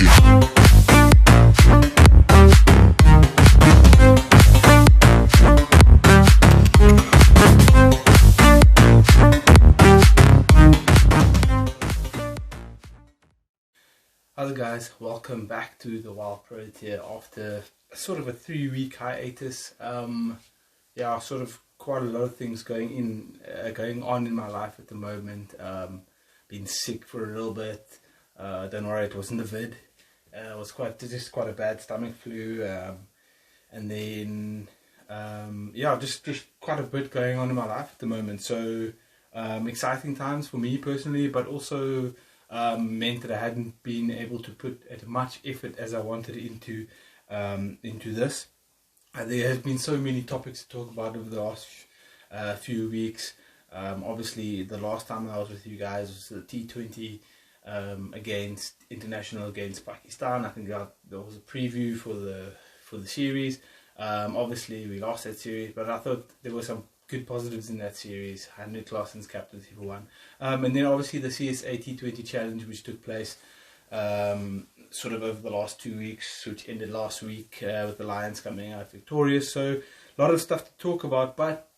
Hello guys, welcome back to the Wild Protea after sort of a 3-week hiatus. Yeah, sort of quite a lot of things going on in my life at the moment. Been sick for a little bit. Don't worry, it wasn't a vid. It was just quite a bad stomach flu. And then yeah, just quite a bit going on in my life at the moment. So exciting times for me personally, but also meant that I hadn't been able to put as much effort as I wanted into this. There has been so many topics to talk about over the last few weeks. Obviously, the last time I was with you guys was the T20 international against Pakistan. I think there was a preview for the series. Obviously, we lost that series, but I thought there were some good positives in that series. Henrik Claessen's captaincy for one, and then obviously the CSA T20 challenge, which took place sort of over the last 2 weeks, which ended last week with the Lions coming out victorious. So a lot of stuff to talk about, but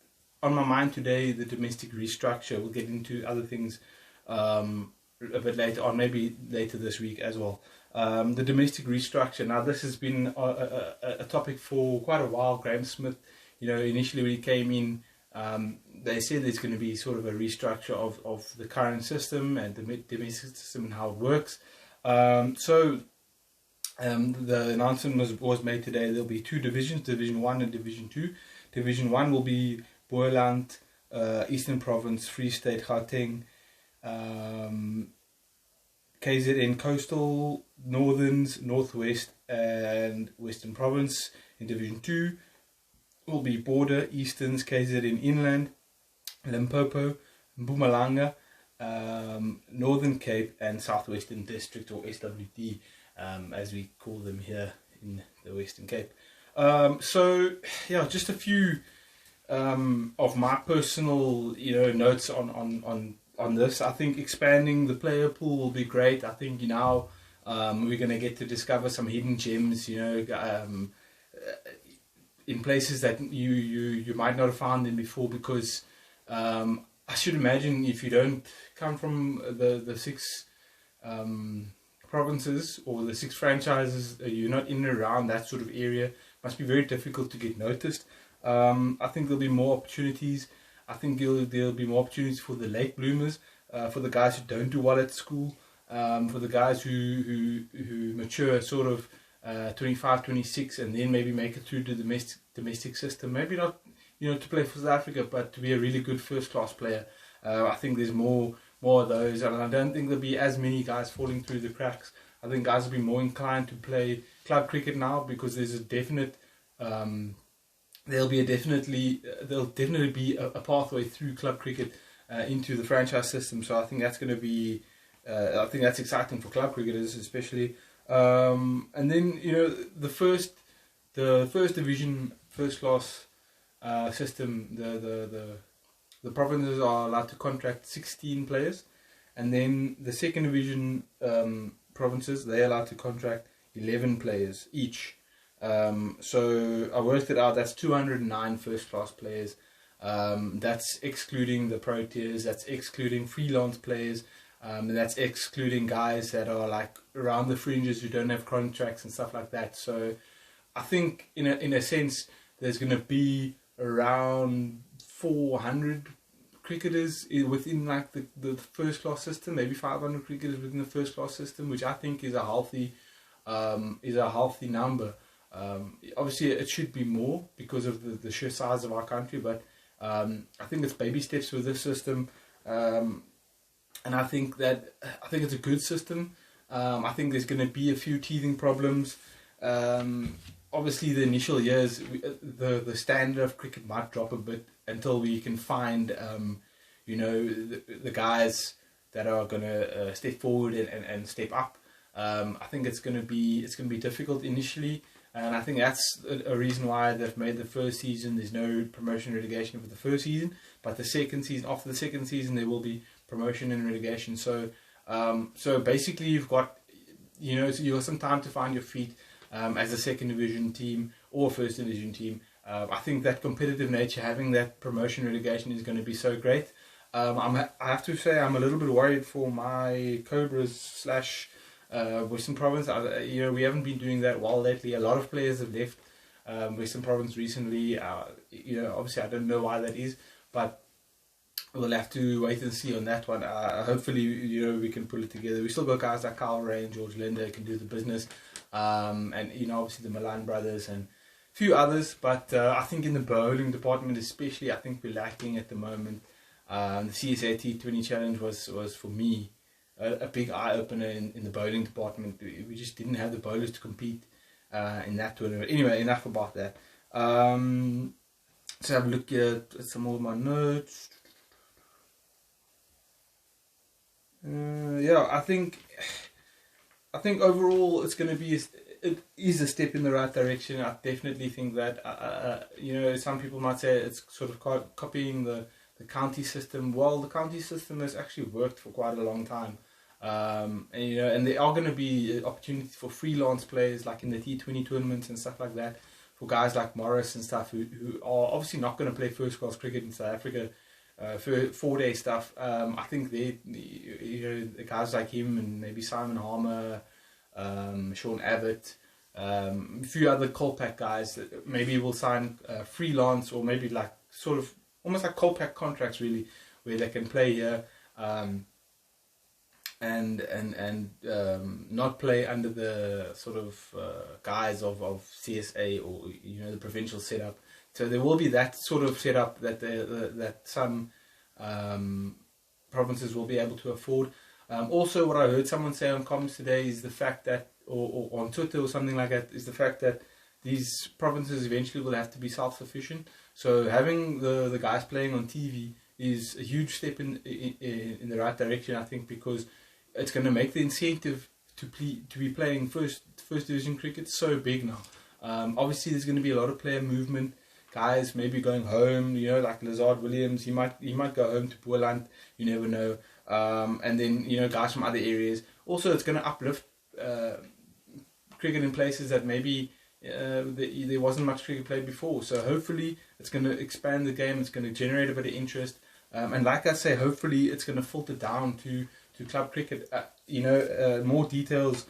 on my mind today, the domestic restructure. We'll get into other things a bit later on, maybe later this week as well. The domestic restructure. Now, this has been a topic for quite a while. Graham Smith, initially when he came in, they said there's going to be sort of a restructure of the current system and the domestic system and how it works. So the announcement was made today. There'll be 2 divisions, Division 1 and Division 2. Division 1 will be Boland, Eastern Province, Free State, Gauteng, KZN Coastal, Northerns, Northwest and Western Province. In Division 2 will be Border, Easterns, KZN Inland, Limpopo, Mpumalanga, Northern Cape and Southwestern District, or SWT, as we call them here in the Western Cape. So yeah, just a few of my personal notes on this. I think expanding the player pool will be great. I think now we're going to get to discover some hidden gems, in places that you might not have found them before, because I should imagine if you don't come from the 6 provinces or the 6 franchises, you're not in and around that sort of area, it must be very difficult to get noticed. I think there'll be more opportunities. I think there'll be more opportunities for the late bloomers, for the guys who don't do well at school, for the guys who mature sort of 25, 26, and then maybe make it through the domestic system. Maybe not, to play for South Africa, but to be a really good first-class player. I think there's more of those, and I don't think there'll be as many guys falling through the cracks. I think guys will be more inclined to play club cricket now, because there's a definite, there'll definitely be a pathway through club cricket into the franchise system. So I think that's going to be, I think that's exciting for club cricketers especially. And then the first division, first class system, the provinces are allowed to contract 16 players, and then the second division provinces, they're allowed to contract 11 players each. So I worked it out, that's 209 first class players. That's excluding the Proteas, that's excluding freelance players, and that's excluding guys that are like around the fringes who don't have contracts and stuff like that. So I think in a sense there's going to be around 400 cricketers within like the first class system, maybe 500 cricketers within the first class system, which I think is a healthy number. Obviously it should be more because of the sheer size of our country, but I think it's baby steps with this system, and I think it's a good system. I think there's going to be a few teething problems. Obviously the initial years, the standard of cricket might drop a bit until we can find the guys that are going to step forward and step up. I think it's going to be difficult initially, and I think that's a reason why they've made the first season. There's no promotion and relegation for the first season, but the second season, after the second season, there will be promotion and relegation. So basically you've got you got some time to find your feet as a second division team or first division team. I think that competitive nature, having that promotion relegation, is going to be so great. I have to say I'm a little bit worried for my Cobras slash Western Province. We haven't been doing that well lately. A lot of players have left Western Province recently. Obviously I don't know why that is, but we'll have to wait and see on that one. Hopefully, we can pull it together. We still got guys like Kyle Ray and George Linder who can do the business, and obviously the Milan brothers and a few others. But I think in the bowling department especially, I think we're lacking at the moment. The CSA T20 challenge was for me a big eye opener in the bowling department. We just didn't have the bowlers to compete in that tournament. Anyway, enough about that. Let's have a look at some more of my notes. I think overall it's going to be it is a step in the right direction. I definitely think that some people might say it's sort of copying the county system. Well, the county system has actually worked for quite a long time, and there are going to be opportunities for freelance players like in the T20 tournaments and stuff like that, for guys like Morris and stuff who are obviously not going to play first class cricket in South Africa for 4-day stuff. I think the guys like him and maybe Simon Harmer, Sean Abbott, a few other Colpack guys that maybe will sign freelance, or maybe like sort of almost like Colpack contracts really, where they can play here and not play under the sort of guise of CSA or the provincial setup. So there will be that sort of setup that some provinces will be able to afford. Also, what I heard someone say on comments today is the fact that, or on Twitter or something like that, is the fact that these provinces eventually will have to be self-sufficient. So having the guys playing on TV is a huge step in the right direction, I think, because it's going to make the incentive to be playing first division cricket so big now. Obviously, there's going to be a lot of player movement. Guys maybe going home, like Lazard Williams, he might go home to Boerland, you never know. And then, guys from other areas. Also, it's going to uplift cricket in places that maybe there wasn't much cricket played before. So hopefully it's going to expand the game, it's going to generate a bit of interest. And like I say, hopefully it's going to filter down to club cricket. More details.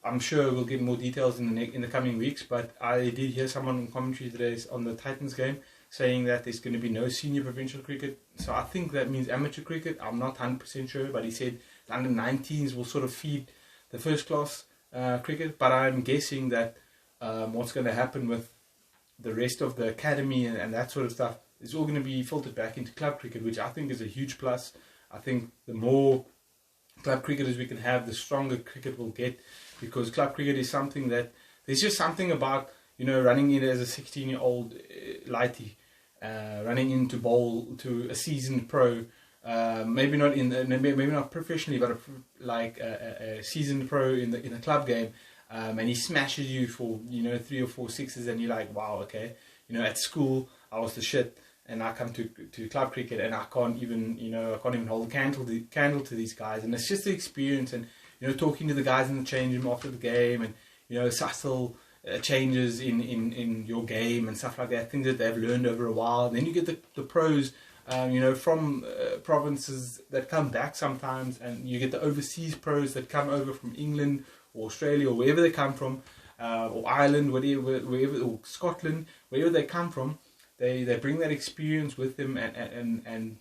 I'm sure we'll get more details in the coming weeks, but I did hear someone in commentary today on the Titans game saying that there's going to be no senior provincial cricket. So I think that means amateur cricket. I'm not 100% sure, but he said the under-19s will sort of feed the first class cricket. But I'm guessing that what's going to happen with the rest of the academy and that sort of stuff is all going to be filtered back into club cricket, which I think is a huge plus. I think the more club cricketers we can have, the stronger cricket will get. Because club cricket is something that there's just something about running in as a 16-year-old lighty, running in to bowl to a seasoned pro, maybe not professionally, but like a seasoned pro in the club game, and he smashes you for 3 or 4 sixes, and you're like, wow, okay, at school I was the shit, and I come to club cricket and I can't even hold a candle to these guys, and it's just the experience and talking to the guys in the change room after the game, and subtle changes in your game and stuff like that, things that they've learned over a while. And then you get the pros, from provinces that come back sometimes, and you get the overseas pros that come over from England or Australia or wherever they come from, or Ireland, wherever, or Scotland, wherever they come from. They bring that experience with them, and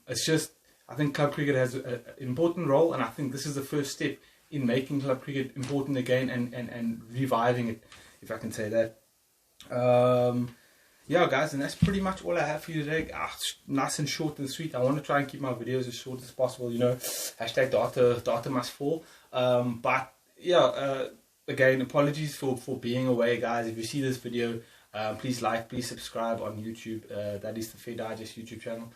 it's just, I think club cricket has an important role, and I think this is the first step in making club cricket important again and reviving it, if I can say that. Yeah, guys, and that's pretty much all I have for you today. Nice and short and sweet. I want to try and keep my videos as short as possible. Hashtag data must fall. But yeah, again, apologies for being away, guys. If you see this video, please like, please subscribe on YouTube. That is the Fair Digest YouTube channel.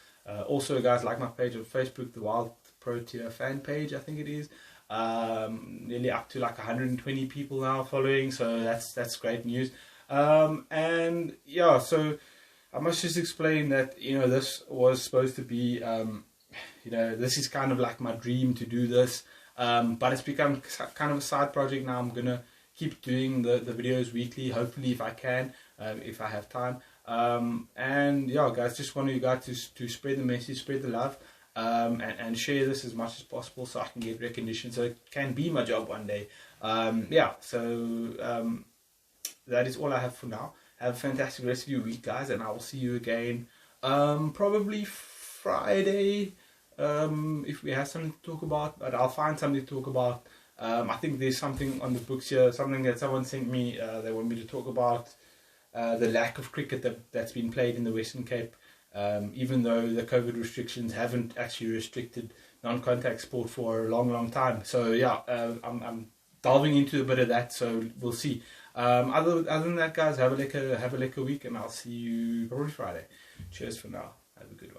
Also, guys, like my page on Facebook, the Wild Protea fan page, I think it is. Nearly up to like 120 people now following, so that's great news. And yeah, so I must just explain that this was supposed to be, this is kind of like my dream to do this. But it's become kind of a side project now. I'm gonna keep doing the videos weekly, hopefully, if I can, if I have time. And yeah, guys, just want you guys to spread the message, spread the love, and share this as much as possible so I can get recognition, so it can be my job one day. Yeah, so that is all I have for now. Have a fantastic rest of your week, guys, and I will see you again probably Friday, if we have something to talk about, but I'll find something to talk about. I think there's something on the books here, something that someone sent me. They want me to talk about the lack of cricket that's been played in the Western Cape, even though the COVID restrictions haven't actually restricted non-contact sport for a long time. So yeah, I'm delving into a bit of that, so we'll see. Other than that, guys, have a lekker week, and I'll see you probably Friday. Cheers for now. Have a good one.